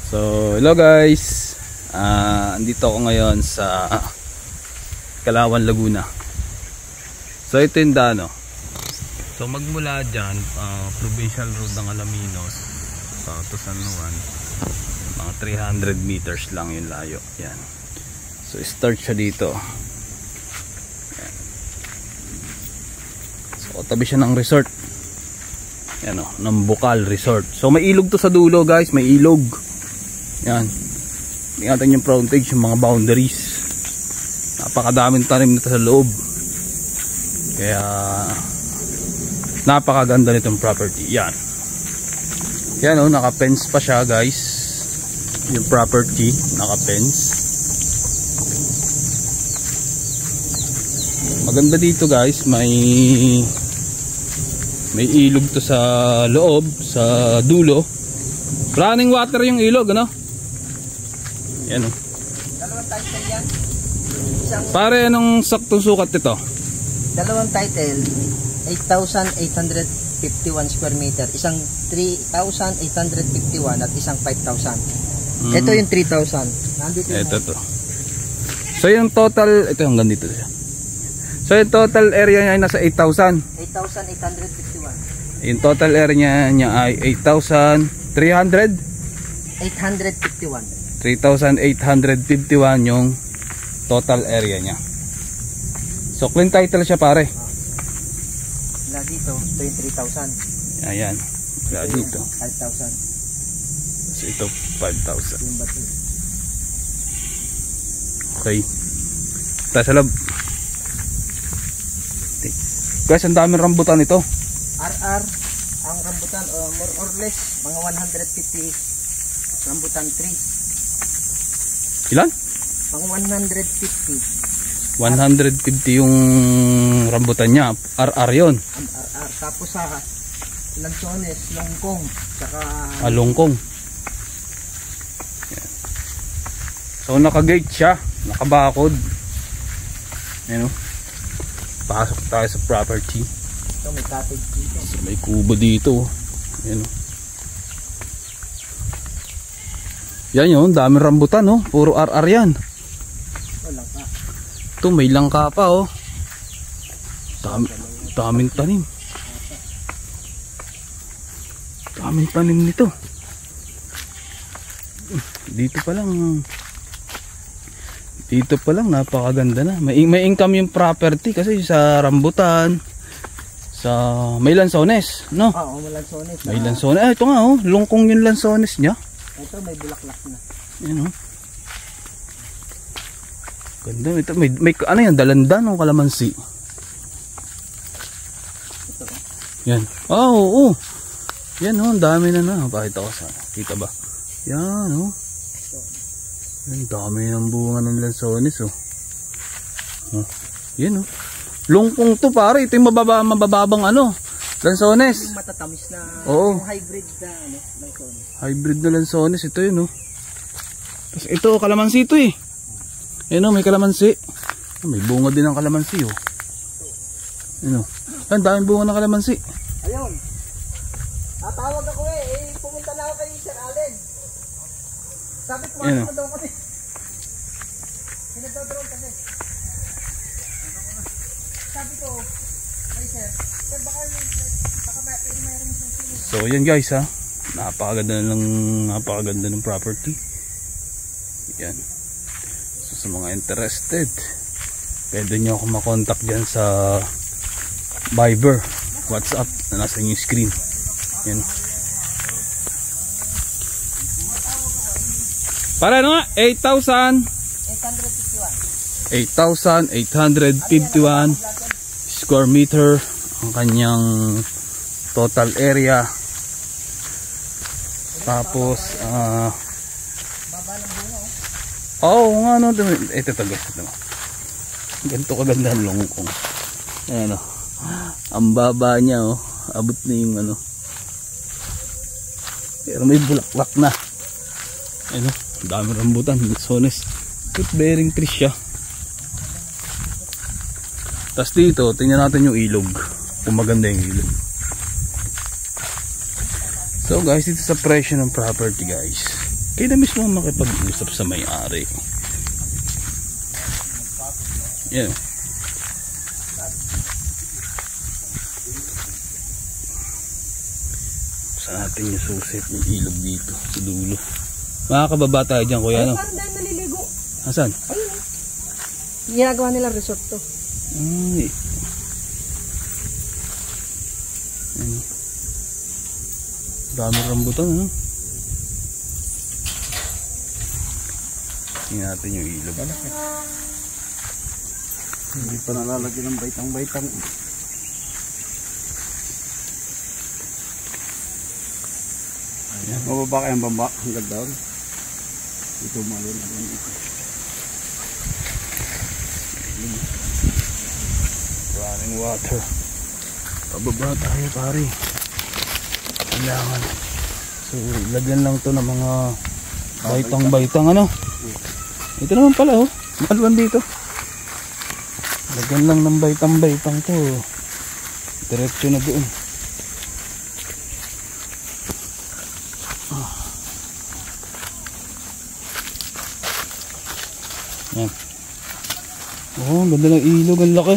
So, hello guys. Andito ako ngayon sa Kalawan, Laguna. So, ito yung daan. So, magmula dyan, Provincial Road ng Alaminos to San Juan, mga 300 meters lang yung layo. Yan. So, start siya dito. Yan. So, tabi siya ng resort. Yan ng Bukal Resort. So, may ilog to sa dulo guys. May ilog. Yan. Ingatan yung frontage, yung mga boundaries. Napakadaming tanim nito sa loob. Kaya napakaganda nitong property. Yan. Yan naka-fence pa siya guys. Yung property naka-fence. Maganda dito guys. May ilog to sa loob, sa dulo. Running water yung ilog, ano? Yan Dalawang title yan. Pare, anong saktong sukat nito? Dalawang title, 8,851 square meter. Isang 3,851 at isang 5,000. Ito yung 3,000. Nandito yung ito to. So yung total, ito hanggang dito siya. So yung total area niya ay nasa 8,000. 8,851. Yung total area niya ay 8,300? 851. 3,851 yung total area niya. So clean title siya pare. Wala dito, ito yung 3,000. Ayan. Wala dito. 5,000. So ito 5,000. Yung bato. Okay. Tayo sa lab. Guys, ang daming rambutan ito. RR, ang rambutan, more or less, mga 150 rambutan trees. Ilan? Mga 150. 150 yung rambutan niya. RR yun. Ang RR. Tapos sa lansones, longkong, saka alongkong. So naka-gate siya, nakabakod. Ayan o. Pasok tayo sa property. ito, may cottage dito. So, may kubo dito. Ayan o. Yan yun, daming rambutan oh. Puro RR yan. Langka. Ito may langka pa oh. Daming tanim. Daming tanim nito. Dito pa lang napakaganda na. May income yung property kasi sa rambutan, sa may lansones, no? Oo, may lansones. May lansones. Ito nga oh, lungkong yung lansones niya. Ito may bulaklak na. Yan oh. Ganda ito. May ano yan, dalandan o kalamansi. Ito. Yan. Oo. Yan oh, ang dami na. Pakita ko sana. Kita ba? Yan oh. Ang dami ng bunga ng lansones oh. Yan oh. Lungkong to pare. Ito yung mabababang ano, lansones. Yung matatamis na, oo. Hybrid na ano, lansones. Hybrid na lansones. Ito yun oh. Tapos ito kalamansi ito eh. Yan oh, may kalamansi. May bunga din ng kalamansi oh. Yan oh. Ang daming bunga ng kalamansi. Ayun. Tatawag ako pumunta na ako kay Sir Allen. Sabi ko, ano daw kami? Pinagdodrone kasi. Sabi ko, ay sir, baka mayroon yung sino. So yan guys ha. Napakaganda ng property. Yan. So, sa mga interested, pwede nyo ako makontak dyan sa Viber, WhatsApp na nasa inyong screen. Yan. Para ano nga? 8,851 square meter ang kanyang total area. Tapos nga no, ito guys, ganito kaganda ang lungkong. Ayan o, ang baba niya oh, abot na yung ano, pero may bulaklak na. Ayan o, dami rambutan, lansones, fruit bearing trees siya. Tapos dito, tingnan natin yung ilog, kung maganda yung ilog. So guys, dito sa presyo ng property guys, Kaya na mismo makipag-usap sa may-ari. Yan. Buksan natin yung susit ng ilog dito sa dulo. Makakababa tayo dyan, kuya, no? Parang dahil naliligo. Asan? Ayun. Ginagawa nila resort to. Ay. Ano? Dami rambutan, ano? Tingnan natin yung ilog. Hindi pa nalalagyan ng baitang-baitang. Ayan. Mababa kayang bamba hanggang down. Ito malun. Running water. Pababa tayo, pare. Kailangan. So, lagyan lang to ng mga baitang-baitang, ano? Ito naman pala, oh. Malwan dito. Lagyan lang ng baitang-baitang to. Diretso na doon. Yan. Oh, ganda ng ilog. Ang laki.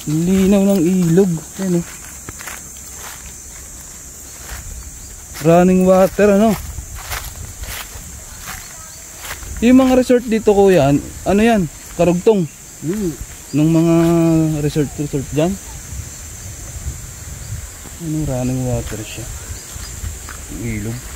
Linaw ng ilog. Yan, oh. Running water, ano? Yung mga resort dito, kuya, ano yan? Karugtong. Nung mga resort dyan. Ano, running water siya. Ilog.